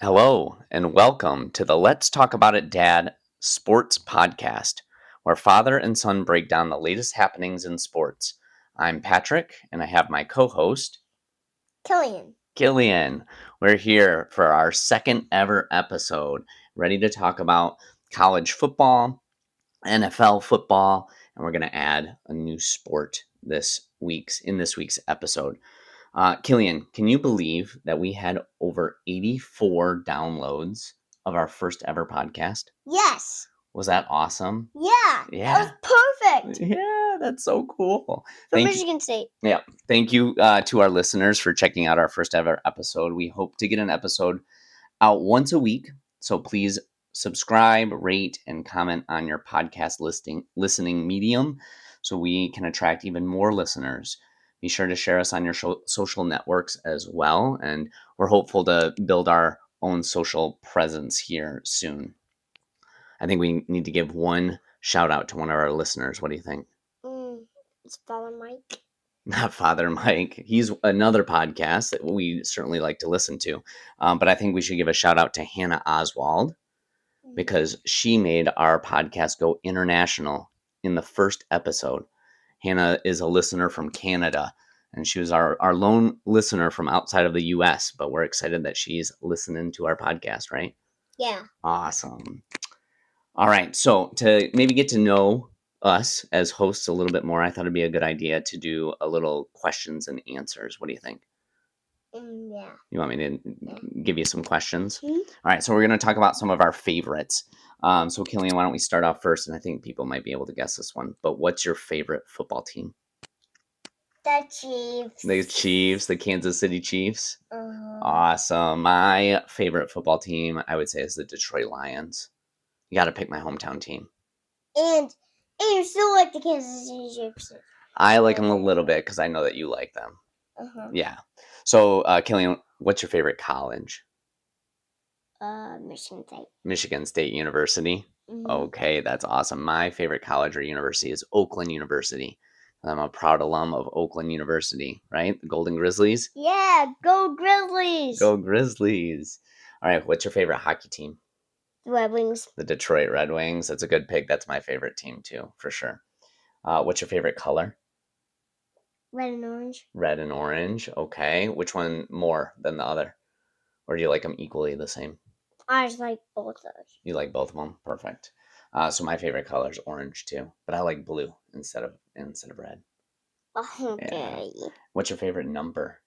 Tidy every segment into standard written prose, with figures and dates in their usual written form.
Hello, and welcome to the Let's Talk About It, Dad sports podcast, where father and son break down the latest happenings in sports. I'm Patrick, and I have my co host, Cillian. Cillian. We're here for our second ever episode, ready to talk about college football, NFL football, and we're going to add a new sport in this week's episode. Cillian, can you believe that we had over 84 downloads of our first ever podcast? Yes. Was that awesome? Yeah. Yeah. That was perfect. Yeah, that's so cool. From Michigan State. Yeah. Thank you to our listeners for checking out our first ever episode. We hope to get an episode out once a week. So please subscribe, rate, and comment on your podcast listening medium so we can attract even more listeners. Be sure to share us on your social networks as well. And we're hopeful to build our own social presence here soon. I think we need to give one shout out to one of our listeners. What do you think? It's Father Mike. Not Father Mike. He's another podcast that we certainly like to listen to. But I think we should give a shout out to Hannah Oswald because she made our podcast go international in the first episode. Hannah is a listener from Canada, and she was our lone listener from outside of the U.S., but we're excited that she's listening to our podcast, right? Yeah. Awesome. All right, so to maybe get to know us as hosts a little bit more, I thought it'd be a good idea to do a little questions and answers. What do you think? Yeah. You want me to give you some questions? Mm-hmm. All right, so we're going to talk about some of our favorites. So, Cillian, why don't we start off first? And I think people might be able to guess this one. But what's your favorite football team? The Chiefs. The Chiefs, the Kansas City Chiefs. Uh-huh. Awesome. My favorite football team, I would say, is the Detroit Lions. You got to pick my hometown team. And you still like the Kansas City Chiefs? I like them a little bit because I know that you like them. Uh-huh. Yeah. So, Cillian, what's your favorite college? Michigan State. Michigan State University. Mm-hmm. Okay, that's awesome. My favorite college or university is Oakland University. I'm a proud alum of Oakland University, right? The Golden Grizzlies. Yeah, go Grizzlies. Go Grizzlies. All right, what's your favorite hockey team? The Red Wings. The Detroit Red Wings. That's a good pick. That's my favorite team too, for sure. What's your favorite color? Red and orange. Red and orange. Okay. Which one more than the other? Or do you like them equally the same? I just like both of those. You like both of them? Perfect. So my favorite color is orange too, but I like blue instead of red. Okay. Yeah. What's your favorite number?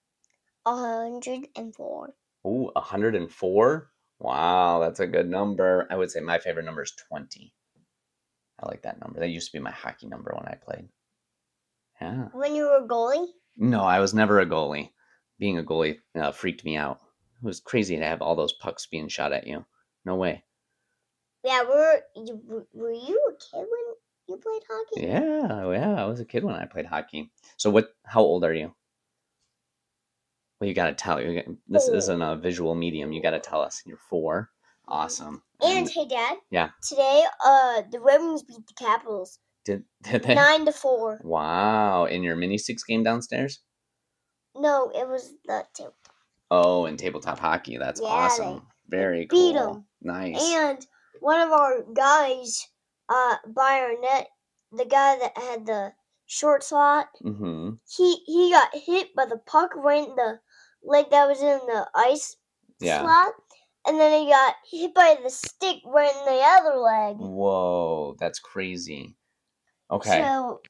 104. Ooh, 104? Wow, that's a good number. I would say my favorite number is 20. I like that number. That used to be my hockey number when I played. Yeah. When you were a goalie? No, I was never a goalie. Being a goalie freaked me out. It was crazy to have all those pucks being shot at you. No way. Yeah, were you a kid when you played hockey? Yeah, I was a kid when I played hockey. So how old are you? Well, you got to tell. This isn't a visual medium. You got to tell us. You're 4. Awesome. And hey, Dad. Yeah. Today, the Red Wings beat the Capitals. Did they? 9-4. Wow. In your mini six game downstairs? No, it was the tabletop. Oh, in tabletop hockey. That's awesome. Very cool. Beat them. Nice. And one of our guys by our net, the guy that had the short slot, he got hit by the puck right in the leg that was in the ice slot. And then he got hit by the stick right in the other leg. Whoa, that's crazy. Okay. So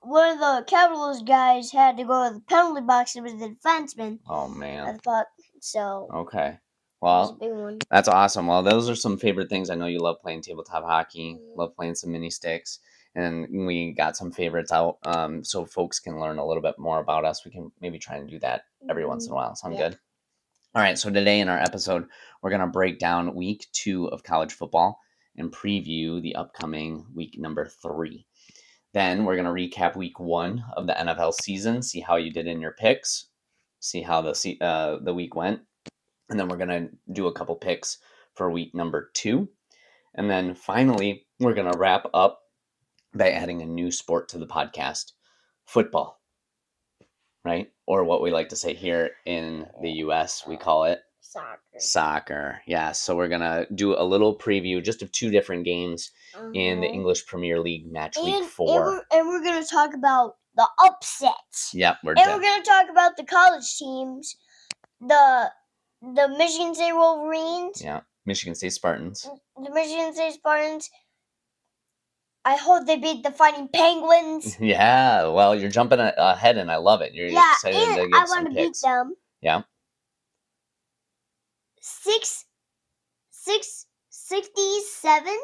one of the Capitals guys had to go to the penalty box. It was the defenseman. Oh, man. At the puck. So. Okay. Well, big one. That's awesome. Well, those are some favorite things. I know you love playing tabletop hockey, love playing some mini sticks, and we got some favorites out so folks can learn a little bit more about us. We can maybe try and do that every once in a while. Sound good? All right, so today in our episode, we're going to break down week 2 of college football and preview the upcoming week number 3. Then we're going to recap week 1 of the NFL season, see how you did in your picks, see how the week went. And then we're going to do a couple picks for week number 2. And then finally, we're going to wrap up by adding a new sport to the podcast, football, right? Or what we like to say here in the U.S., we call it Soccer. Yeah, so we're going to do a little preview just of 2 different games in the English Premier League match week 4. And we're going to talk about the upsets. Yep, we're going to talk about the college teams, the Michigan State Wolverines. Yeah, Michigan State Spartans. The Michigan State Spartans. I hope they beat the Fighting Penguins. Yeah, well, you're jumping ahead, and I love it. You're excited and to get I some want to picks. beat them. Yeah. 67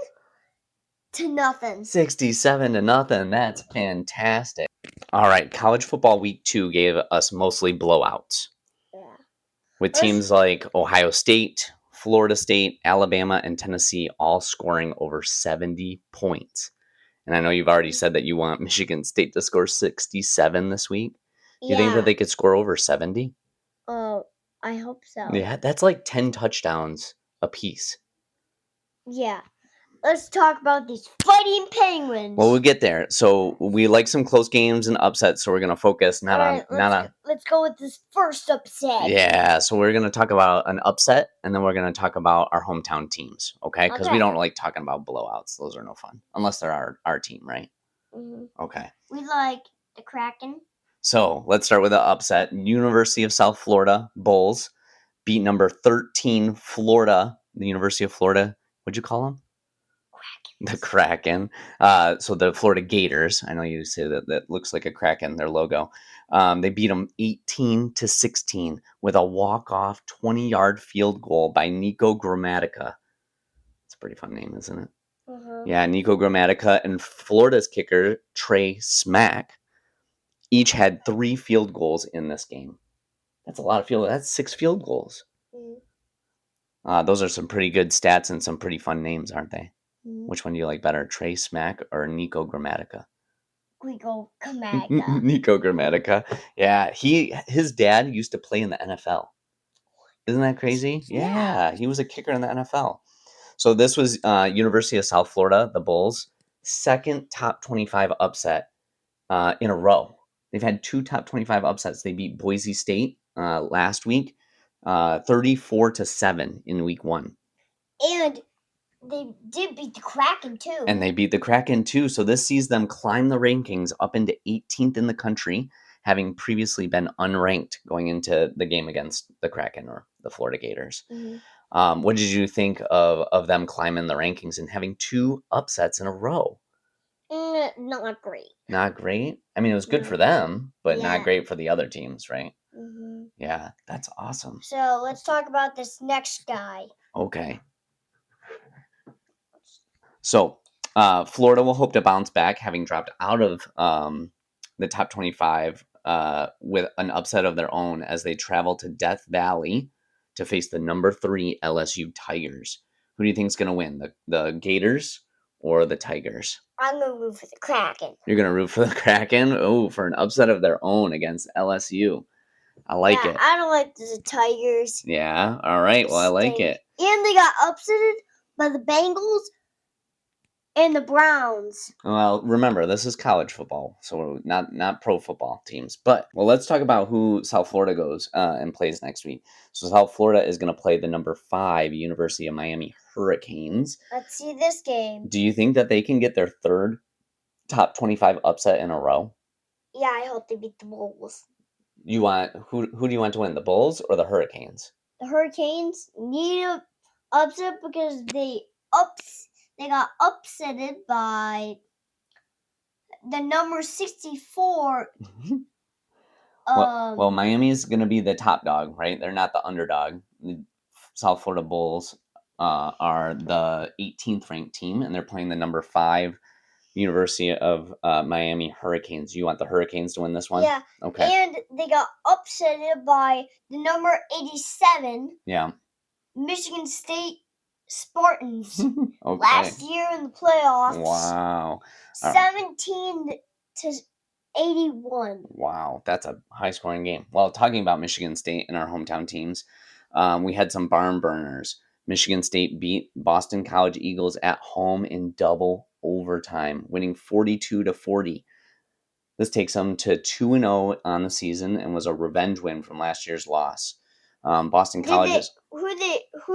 to nothing. 67 to nothing. That's fantastic. All right, college football week 2 gave us mostly blowouts. Yeah. With teams like Ohio State, Florida State, Alabama, and Tennessee all scoring over 70 points. And I know you've already said that you want Michigan State to score 67 this week. Do you think that they could score over 70? I hope so. Yeah, that's like 10 touchdowns apiece. Yeah. Let's talk about these Fighting Penguins. Well, we'll get there. So we like some close games and upsets, so we're going to focus Let's go with this first upset. Yeah, so we're going to talk about an upset, and then we're going to talk about our hometown teams, okay? Because we don't like talking about blowouts. Those are no fun, unless they're our team, right? Mm-hmm. Okay. We like the Kraken. So let's start with the upset. University of South Florida Bulls beat number 13 Florida, the University of Florida. What'd you call them? The Kraken. So the Florida Gators. I know you say that looks like a Kraken, their logo. They beat them 18-16 with a walk-off 20-yard field goal by Nico Gramatica. It's a pretty fun name, isn't it? Uh-huh. Yeah, Nico Gramatica and Florida's kicker, Trey Smack, each had 3 field goals in this game. That's a lot of field. That's 6 field goals. Mm. Those are some pretty good stats and some pretty fun names, aren't they? Which one do you like better, Trey Smack or Nico Gramatica? Nico Gramatica. Nico Gramatica. Yeah, his dad used to play in the NFL. Isn't that crazy? Yeah, he was a kicker in the NFL. So this was University of South Florida, the Bulls' second top 25 upset in a row. They've had 2 top 25 upsets. They beat Boise State last week, 34-7 in week 1. And they did beat the Kraken, too. So this sees them climb the rankings up into 18th in the country, having previously been unranked going into the game against the Kraken or the Florida Gators. Mm-hmm. What did you think of them climbing the rankings and having 2 upsets in a row? Not great. Not great? I mean, it was good for them, but not great for the other teams, right? Mm-hmm. Yeah, that's awesome. So let's talk about this next guy. Okay. So, Florida will hope to bounce back, having dropped out of the top 25 with an upset of their own as they travel to Death Valley to face the number 3 LSU Tigers. Who do you think is going to win, the Gators or the Tigers? I'm going to root for the Kraken. You're going to root for the Kraken? Oh, for an upset of their own against LSU. I like it. I don't like the Tigers. Yeah? All right. Well, I like it. And they got upsetted by the Bengals and the Browns. Well, remember, this is college football, so not pro football teams. But, well, let's talk about who South Florida goes and plays next week. So South Florida is going to play the number 5 University of Miami Hurricanes. Let's see this game. Do you think that they can get their 3rd top 25 upset in a row? Yeah, I hope they beat the Bulls. Who do you want to win, the Bulls or the Hurricanes? The Hurricanes need an upset because they got upsetted by the number 64. Well, Miami's going to be the top dog, right? They're not the underdog. The South Florida Bulls are the 18th ranked team, and they're playing the number 5 University of Miami Hurricanes. You want the Hurricanes to win this one? Yeah. Okay. And they got upsetted by the number 87. Yeah. Michigan State Spartans. Okay. Last year in the playoffs. Wow. 17-81. Wow, that's a high-scoring game. Well, talking about Michigan State and our hometown teams, we had some barn burners. Michigan State beat Boston College Eagles at home in double overtime, winning 42-40. This takes them to 2-0 on the season and was a revenge win from last year's loss. Boston College. Who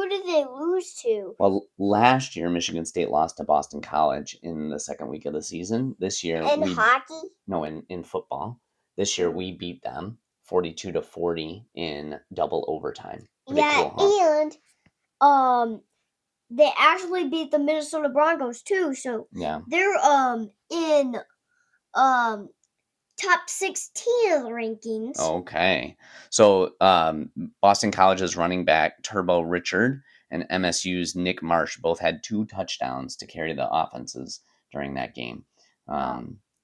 did they lose to? Well, last year Michigan State lost to Boston College in the second week of the season. This year, hockey? No, in football. This year we beat them 42-40 in double overtime. Pretty cool, huh? And they actually beat the Minnesota Broncos too. So yeah, they're in top 16 of the rankings. Okay. So Boston College's running back Turbo Richard and MSU's Nick Marsh both had 2 touchdowns to carry the offenses during that game.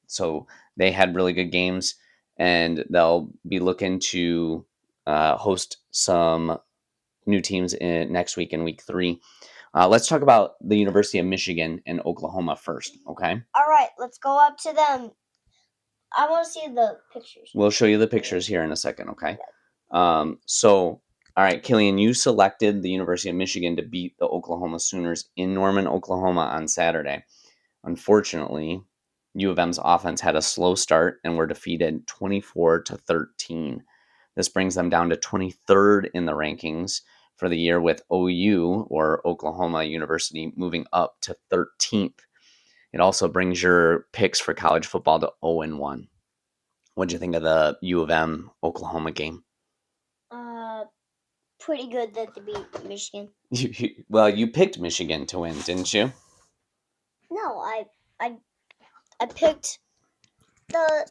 So they had really good games, and they'll be looking to host some new teams next week in week 3. Let's talk about the University of Michigan and Oklahoma first, okay? All right, let's go up to them. I want to see the pictures. We'll show you the pictures here in a second, okay? So, all right, Cillian, you selected the University of Michigan to beat the Oklahoma Sooners in Norman, Oklahoma on Saturday. Unfortunately, U of M's offense had a slow start and were defeated 24-13. This brings them down to 23rd in the rankings for the year, with OU, or Oklahoma University, moving up to 13th. It also brings your picks for college football to 0-1. What'd you think of the U of M Oklahoma game? Pretty good that they beat Michigan. Well, you picked Michigan to win, didn't you? No, I picked the.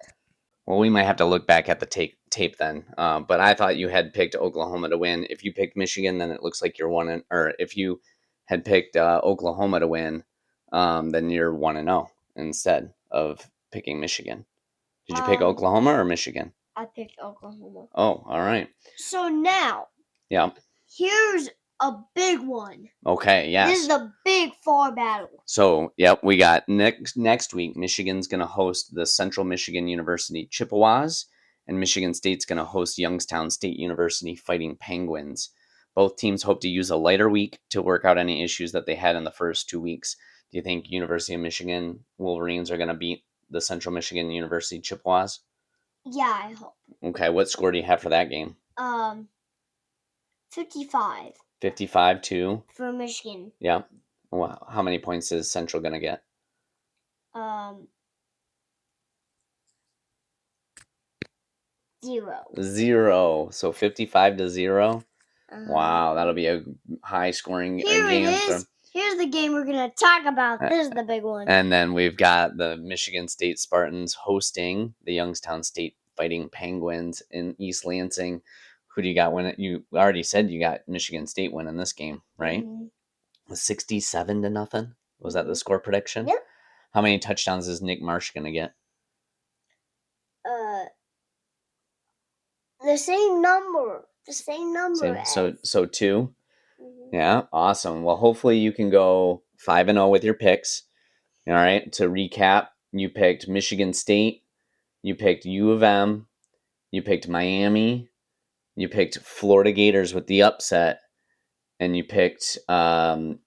Well, we might have to look back at the tape then. But I thought you had picked Oklahoma to win. If you picked Michigan, then it looks like you're 1-0. Or if you had picked Oklahoma to win, then you're 1-0 instead of picking Michigan. Did you pick Oklahoma or Michigan? I picked Oklahoma. Oh, all right. So now, here's a big one. Okay, yes. This is the big fall battle. So, we got next week, Michigan's going to host the Central Michigan University Chippewas, and Michigan State's going to host Youngstown State University Fighting Penguins. Both teams hope to use a lighter week to work out any issues that they had in the first 2 weeks. Do you think University of Michigan Wolverines are going to beat the Central Michigan University Chippewas? Yeah, I hope. Okay, what score do you have for that game? 55. 55-2? For Michigan. Yeah. Wow. How many points is Central going to get? 0. So 55-0? Wow, that'll be a high-scoring game. Here it is. Here's the game we're going to talk about. This is the big one. And then we've got the Michigan State Spartans hosting the Youngstown State Fighting Penguins in East Lansing. Who do you got winning? You already said you got Michigan State winning this game, right? 67-0. Was that the score prediction? Yep. How many touchdowns is Nick Marsh going to get? The same number. So 2? Yeah, awesome. Well, hopefully you can go 5-0 with your picks. All right, to recap, you picked Michigan State, you picked U of M, you picked Miami, you picked Florida Gators with the upset, and you picked you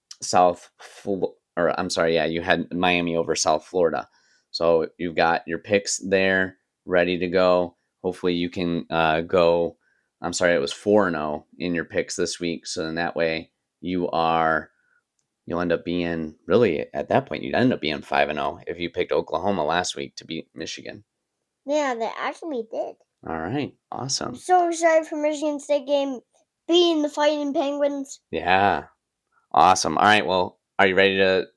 had Miami over South Florida. So you've got your picks there ready to go. Hopefully you can go. I'm sorry, it was 4-0 in your picks this week. So then that way you'll end up being, really at that point, you'd end up being 5-0 if you picked Oklahoma last week to beat Michigan. Yeah, they actually did. All right, awesome. I'm so excited for Michigan State game beating the Fighting Penguins. Yeah, awesome. All right, well, are you ready to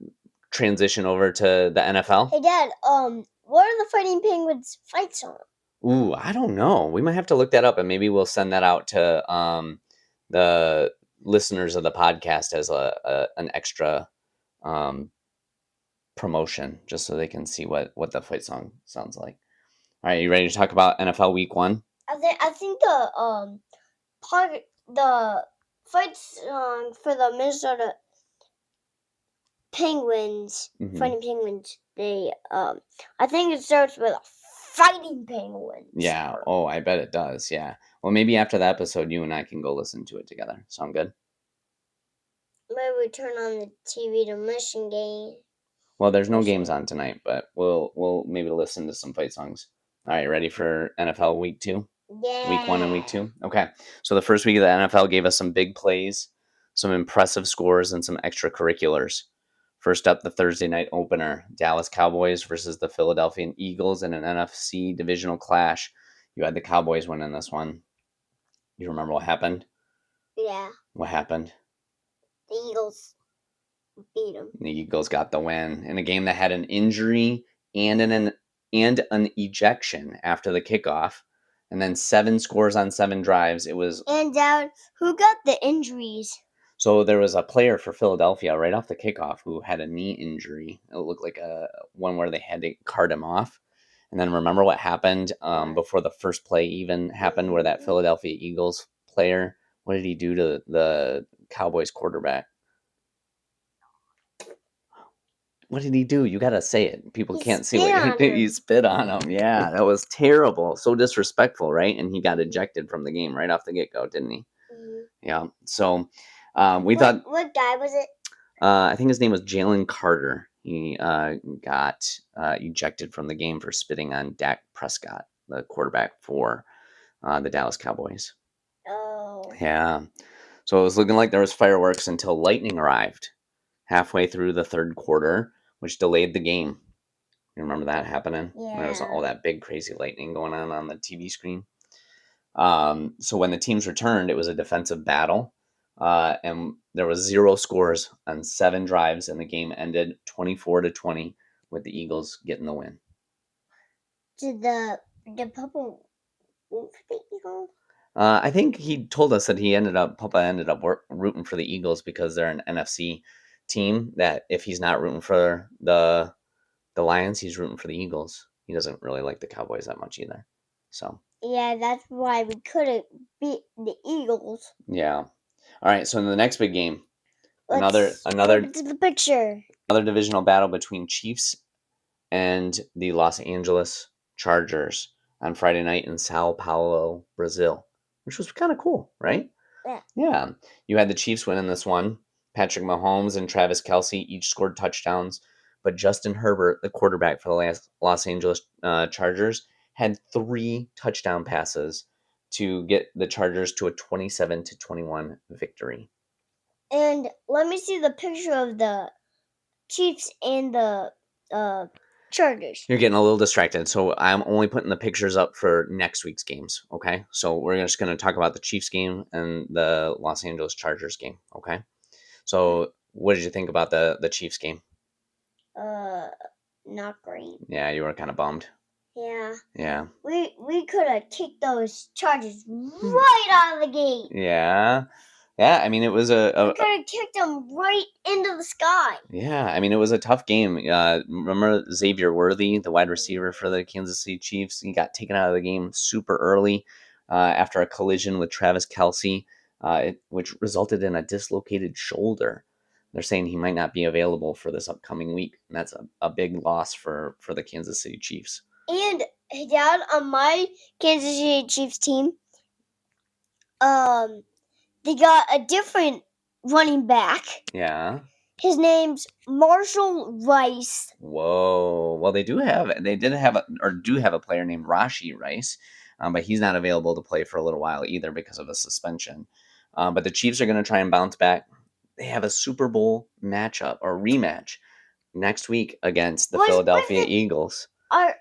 transition over to the NFL? Hey, Dad, what are the Fighting Penguins fight song? Ooh, I don't know. We might have to look that up, and maybe we'll send that out to the listeners of the podcast as an extra promotion, just so they can see what the fight song sounds like. All right, you ready to talk about NFL Week 1? I think the fight song for the Minnesota Penguins, Fighting Penguins, I think it starts with Fighting Penguins. Yeah. Oh, I bet it does. Yeah. Well, maybe after the episode, you and I can go listen to it together. Sound good? Maybe we turn on the TV to Michigan game. Well, there's no games on tonight, but we'll maybe listen to some fight songs. All right, ready for NFL Week 2? Yeah. Week 1 and week 2? Okay. So the first week of the NFL gave us some big plays, some impressive scores, and some extracurriculars. First up, the Thursday night opener, Dallas Cowboys versus the Philadelphia Eagles in an NFC divisional clash. You had the Cowboys winning this one. You remember what happened? Yeah. What happened? The Eagles beat them. The Eagles got the win in a game that had an injury and an ejection after the kickoff, and then 7 scores on 7 drives. It was And who got the injuries? So there was a player for Philadelphia right off the kickoff who had a knee injury. It looked like a one where they had to cart him off. And then remember what happened before the first play even happened, where that Philadelphia Eagles player, what did he do to the Cowboys quarterback? What did he do? You got to say it. People can't see what he did. He spit on him. Yeah, that was terrible. So disrespectful, right? And he got ejected from the game right off the get-go, didn't he? Mm-hmm. Yeah. So we thought... What guy was it? I think his name was Jalen Carter. He got ejected from the game for spitting on Dak Prescott, the quarterback for the Dallas Cowboys. Oh. Yeah. So it was looking like there was fireworks until lightning arrived halfway through the third quarter, which delayed the game. You remember that happening? Yeah. There was all that big, crazy lightning going on the TV screen. So when the teams returned, it was a defensive battle. And there was 0 scores on 7 drives, and the game ended 24-20 with the Eagles getting the win. Did the Papa root for the Eagles? I think he told us that Papa ended up rooting for the Eagles because they're an NFC team. That if he's not rooting for the Lions, he's rooting for the Eagles. He doesn't really like the Cowboys that much either. So yeah, that's why we couldn't beat the Eagles. Yeah. All right. So in the next big game, Let's another to the picture. Another divisional battle between Chiefs and the Los Angeles Chargers on Friday night in Sao Paulo, Brazil, which was kind of cool, right? Yeah. You had the Chiefs winning this one. Patrick Mahomes and Travis Kelce each scored touchdowns, but Justin Herbert, the quarterback for the Los Angeles Chargers, had 3 touchdown passes to get the Chargers to a 27-21 victory. And let me see the picture of the Chiefs and the Chargers. You're getting a little distracted, so I'm only putting the pictures up for next week's games, okay? So we're just going to talk about the Chiefs game and the Los Angeles Chargers game, okay? So what did you think about the Chiefs game? Not great. Yeah, you were kind of bummed. Yeah. Yeah. We could have kicked those Chargers right out of the gate. Yeah. Yeah, I mean, it was we could have kicked them right into the sky. Yeah, I mean, it was a tough game. Remember Xavier Worthy, the wide receiver for the Kansas City Chiefs? He got taken out of the game super early after a collision with Travis Kelce, which resulted in a dislocated shoulder. They're saying he might not be available for this upcoming week, and that's a big loss for the Kansas City Chiefs. And, Dad, on my Kansas City Chiefs team, they got a different running back. Yeah. His name's Marshall Rice. Whoa. Well, they do have a player named Rashee Rice, but he's not available to play for a little while either because of a suspension. But the Chiefs are going to try and bounce back. They have a Super Bowl matchup or rematch next week against the Philadelphia Eagles. I'm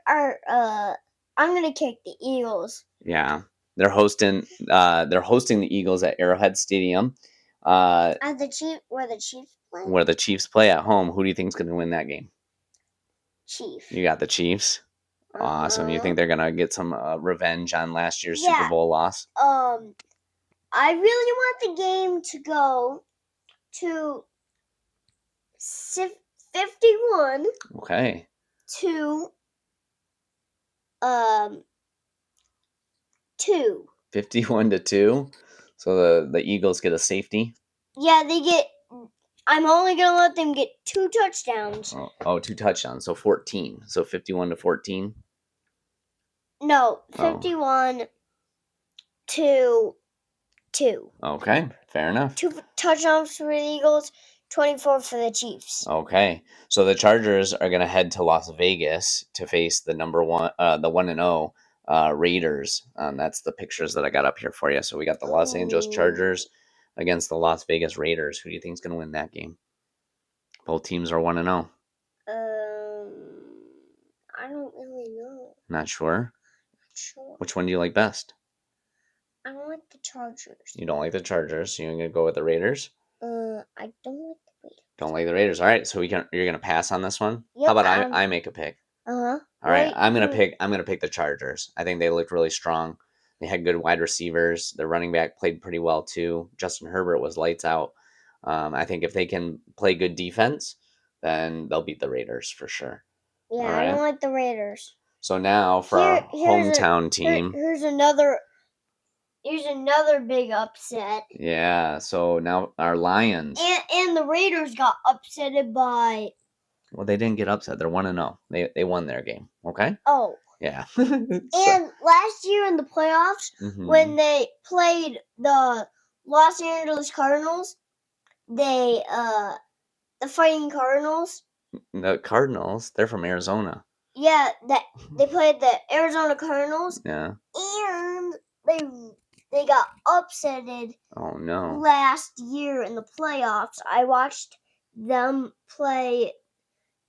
going to kick the Eagles. Yeah. They're hosting the Eagles at Arrowhead Stadium. Where the Chiefs play? Where the Chiefs play at home. Who do you think is going to win that game? Chiefs. You got the Chiefs? Awesome. You think they're going to get some revenge on last year's Super Bowl loss? I really want the game to go to 51. Okay. To 2. 51-2. So the Eagles get a safety? Yeah, I'm only going to let them get 2 touchdowns. Oh, 2 touchdowns. So 14. So 51-14? No, 51-2. Okay, fair enough. 2 touchdowns for the Eagles, 24 for the Chiefs. Okay. So the Chargers are going to head to Las Vegas to face the 1-0 Raiders. That's the pictures that I got up here for you. So we got the Los Angeles Chargers against the Las Vegas Raiders. Who do you think is going to win that game? Both teams are 1-0. I don't really know. Not sure? Not sure. Which one do you like best? I don't like the Chargers. You don't like the Chargers, so you're going to go with the Raiders? I don't like the Raiders. Don't like the Raiders. All right, so you're going to pass on this one? Yep, How about I make a pick? Uh-huh. All right, I'm going to pick the Chargers. I think they looked really strong. They had good wide receivers. Their running back played pretty well too. Justin Herbert was lights out. I think if they can play good defense, then they'll beat the Raiders for sure. Yeah, right? I don't like the Raiders. So now for our hometown team. Here's another big upset. Yeah, so now our Lions. And the Raiders got upsetted by... Well, they didn't get upset. They're 1-0. They won their game, okay? Oh. Yeah. And last year in the playoffs, when they played the Los Angeles Cardinals, the Fighting Cardinals. The Cardinals, they're from Arizona. Yeah, they played the Arizona Cardinals. Yeah. And they got upsetted. Oh no. Last year in the playoffs, I watched them play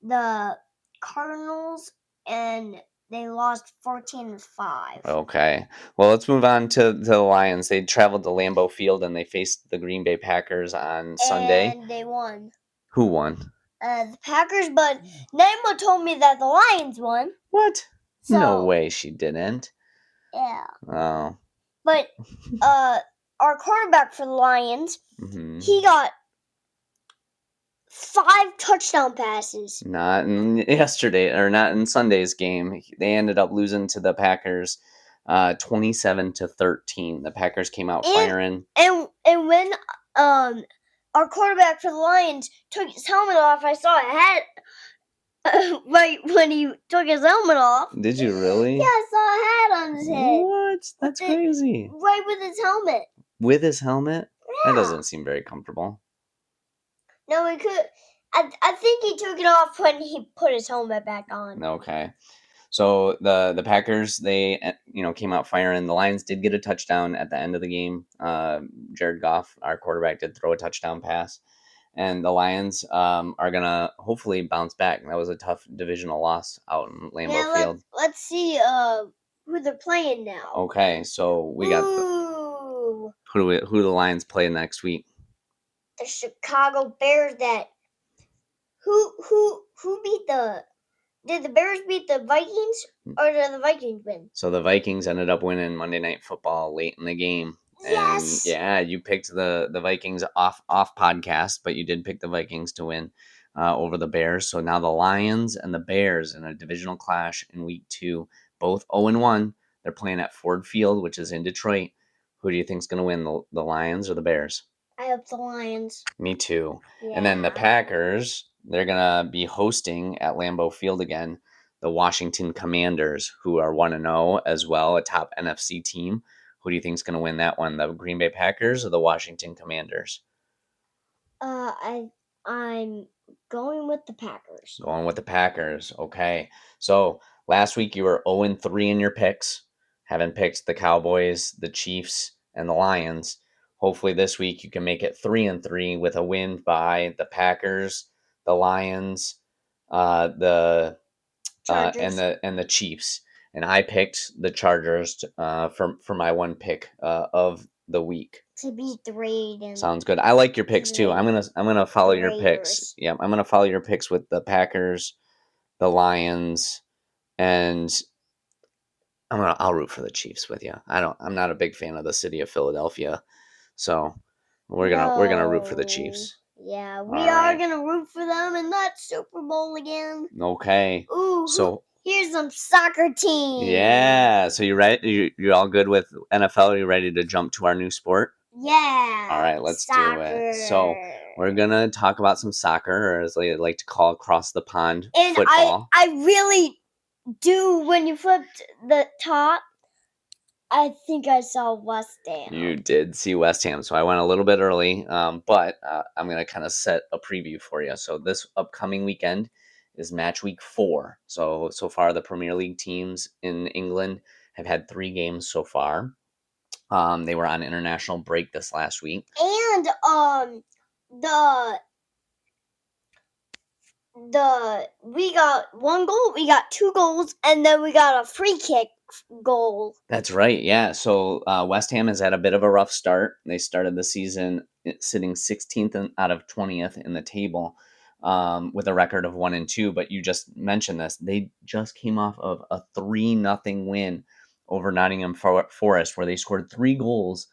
the Cardinals and they lost 14-5. Okay. Well, let's move on to the Lions. They traveled to Lambeau Field and they faced the Green Bay Packers on Sunday. And they won. Who won? The Packers, but Naima told me that the Lions won. What? So, no way she didn't. Yeah. Oh. But our quarterback for the Lions, he got 5 touchdown passes. Not in yesterday, or not in Sunday's game. They ended up losing to the Packers 27-13. The Packers came out firing. And when our quarterback for the Lions took his helmet off, I saw a hat right when he took his helmet off. Did you really? Yeah, I saw a hat on his head. What? That's crazy. Right with his helmet. With his helmet? Yeah. That doesn't seem very comfortable. No, he could. I think he took it off when he put his helmet back on. Okay. So the Packers, they came out firing. The Lions did get a touchdown at the end of the game. Jared Goff, our quarterback, did throw a touchdown pass. And the Lions are going to hopefully bounce back. That was a tough divisional loss out in Lambeau Field. Let's see who they're playing now. Okay, so we got who do the Lions play next week? The Chicago Bears. Who beat the... Did the Bears beat the Vikings, or did the Vikings win? So the Vikings ended up winning Monday Night Football late in the game. Yes! And yeah, you picked the Vikings off podcast, but you did pick the Vikings to win over the Bears. So now the Lions and the Bears in a divisional clash in week 2, both 0-1. They're playing at Ford Field, which is in Detroit. Who do you think is going to win, the Lions or the Bears? I hope the Lions. Me too. Yeah. And then the Packers, they're going to be hosting at Lambeau Field again the Washington Commanders, who are 1-0 as well, a top NFC team. Who do you think is going to win that one, the Green Bay Packers or the Washington Commanders? I'm going with the Packers. Going with the Packers. Okay. So last week you were 0-3 in your picks, having picked the Cowboys, the Chiefs, and the Lions. Hopefully this week you can make it 3-3 with a win by the Packers, the Lions, and the Chiefs. And I picked the Chargers for my one pick of the week. To beat the Raiders. Sounds good. I like your picks too. I'm gonna follow your picks. Yeah, I'm gonna follow your picks with the Packers, the Lions, and I'll root for the Chiefs with you. I'm not a big fan of the city of Philadelphia, so we're gonna root for the Chiefs. Yeah, we are gonna root for them in that Super Bowl again. Okay. Ooh. So here's some soccer team. Yeah. So you ready? You're all good with NFL? Are you ready to jump to our new sport? Yeah. All right, let's do it. So we're gonna talk about some soccer, or as they like to call across the pond, and football. I really do. When you flipped the top, I think I saw West Ham. You did see West Ham, so I went a little bit early, but I'm gonna kind of set a preview for you. So this upcoming weekend is match week 4. So far the Premier League teams in England have had 3 games so far. They were on international break this last week. And we got 1 goal, we got 2 goals, and then we got a free kick goal. That's right, yeah. So West Ham has had a bit of a rough start. They started the season sitting 16th out of 20th in the table with a record of 1-2. But you just mentioned this. They just came off of a 3-0 win over Nottingham Forest, where they scored 3 goals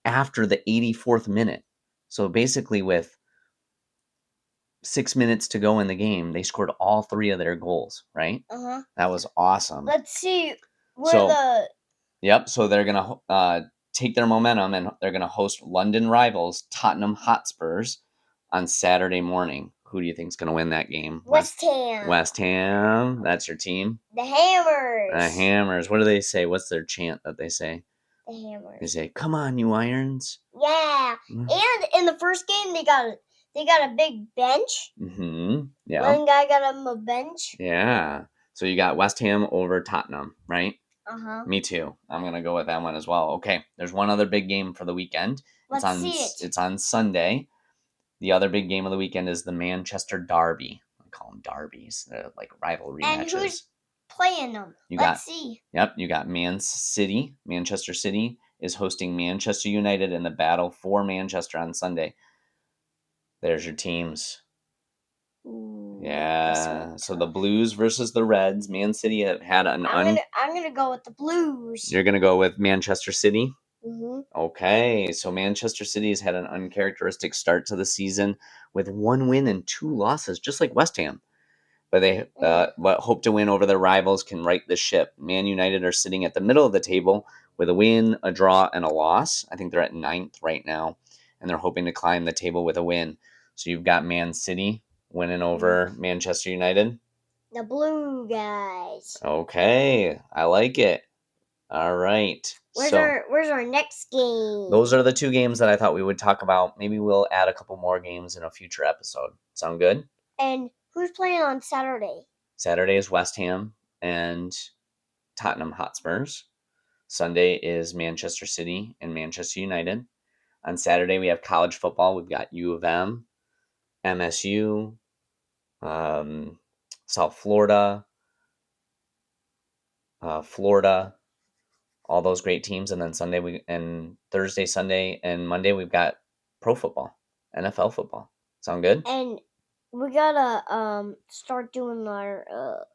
after the 84th minute. So basically with 6 minutes to go in the game, they scored all 3 of their goals, right? Uh-huh. That was awesome. Let's see where Yep, so they're going to take their momentum and they're going to host London rivals Tottenham Hotspurs on Saturday morning. Who do you think is going to win that game? West Ham. West Ham, that's your team? The Hammers. The Hammers. What do they say? What's their chant that they say? The Hammers. They say, "Come on, you Irons." Yeah. And in the first game, they got a big bench. Mm-hmm. Yeah. One guy got him a bench. Yeah. So you got West Ham over Tottenham, right? Uh-huh. Me too. I'm going to go with that one as well. Okay. There's one other big game for the weekend. Let's see it. It's on Sunday. The other big game of the weekend is the Manchester Derby. I call them derbies. They're like rivalry matches. And who's playing them? Let's see. Yep. You got Man City. Manchester City is hosting Manchester United in the battle for Manchester on Sunday. There's your teams. Ooh, yeah. So the Blues versus the Reds. Man City have had an I'm gonna go with the Blues. You're gonna go with Manchester City? Mm-hmm. Okay. So Manchester City has had an uncharacteristic start to the season with 1 win and 2 losses, just like West Ham. But they hope to win over their rivals can right the ship. Man United are sitting at the middle of the table with a win, a draw, and a loss. I think they're at 9th right now, and they're hoping to climb the table with a win. So you've got Man City winning over Manchester United. The Blue guys. Okay, I like it. All right. Where's our next game? Those are the 2 games that I thought we would talk about. Maybe we'll add a couple more games in a future episode. Sound good? And who's playing on Saturday? Saturday is West Ham and Tottenham Hotspurs. Sunday is Manchester City and Manchester United. On Saturday, we have college football. We've got U of M, MSU, South Florida, Florida, all those great teams. And then Thursday, Sunday, and Monday, we've got pro football, NFL football. Sound good? And we gotta start doing our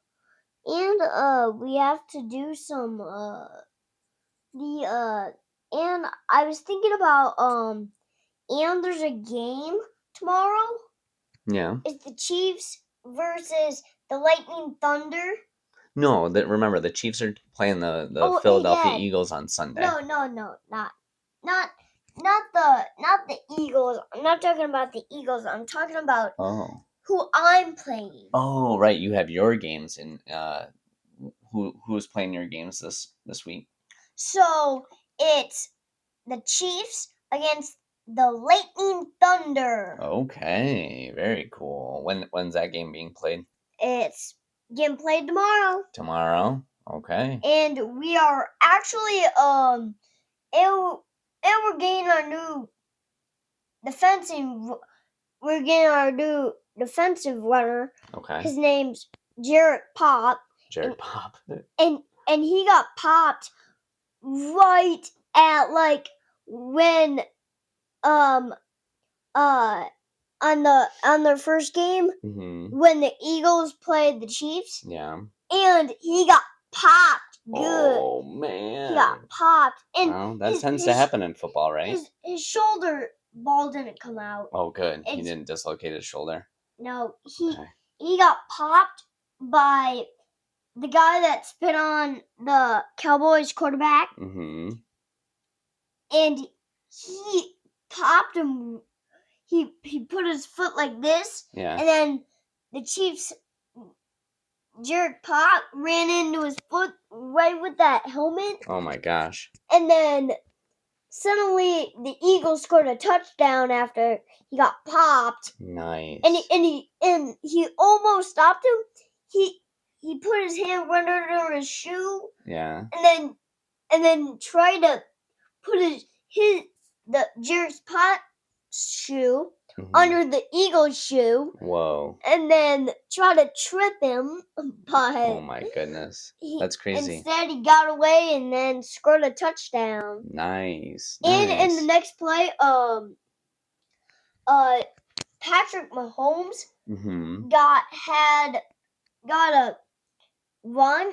we have to do some and I was thinking about and there's a game tomorrow. Yeah. It's the Chiefs versus the Lightning Thunder. No, remember the Chiefs are playing the Philadelphia Eagles on Sunday. No, not the Eagles. I'm not talking about the Eagles. I'm talking about who I'm playing. Oh, right. You have your games, and who's playing your games this week? So it's the Chiefs against the Lightning Thunder. Okay, very cool. When's that game being played? It's getting played tomorrow. Tomorrow? Okay. And we are actually and we're getting our new defensive. We're getting our new defensive runner. Okay. His name's Jared Pop. Pop. And he got popped right at like when on their first game when the Eagles played the Chiefs. Yeah. And he got popped good. Oh man. He got popped. And well, that tends to happen in football, right? His shoulder ball didn't come out. Oh good. He didn't dislocate his shoulder. No, he got popped by the guy that spit on the Cowboys quarterback. Mm-hmm. And he popped him. He put his foot like this. Yeah. And then the Chiefs, Jared Pop ran into his foot right with that helmet. Oh my gosh. And then suddenly the Eagles scored a touchdown after he got popped. Nice. And he almost stopped him. he put his hand right under his shoe. Yeah. And then tried to put the Jerry's Pot shoe under the Eagle's shoe. Whoa. And then try to trip him, but oh my goodness, that's crazy. Instead, he got away and then scored a touchdown. Nice. And in the next play, Patrick Mahomes got a run,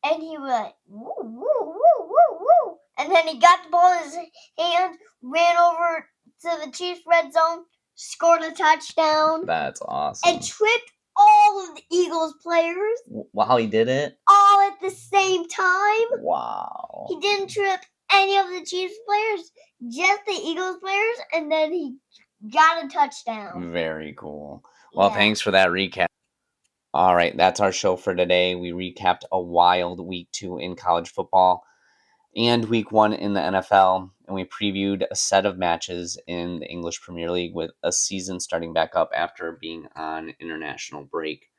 and he was like, woo, woo, woo, woo, woo. And then he got the ball in his hand, ran over to the Chiefs' red zone, scored a touchdown. That's awesome. And tripped all of the Eagles players. Wow, he did it? All at the same time. Wow. He didn't trip any of the Chiefs players, just the Eagles players, and then he got a touchdown. Very cool. Well, thanks for that recap. All right, that's our show for today. We recapped a wild week 2 in college football and week 1 in the NFL, and we previewed a set of matches in the English Premier League with a season starting back up after being on international break.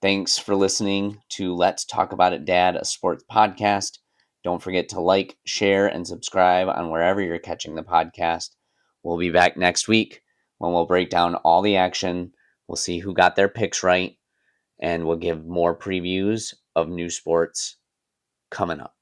Thanks for listening to Let's Talk About It, Dad, a sports podcast. Don't forget to like, share, and subscribe on wherever you're catching the podcast. We'll be back next week when we'll break down all the action. We'll see who got their picks right, and we'll give more previews of new sports coming up.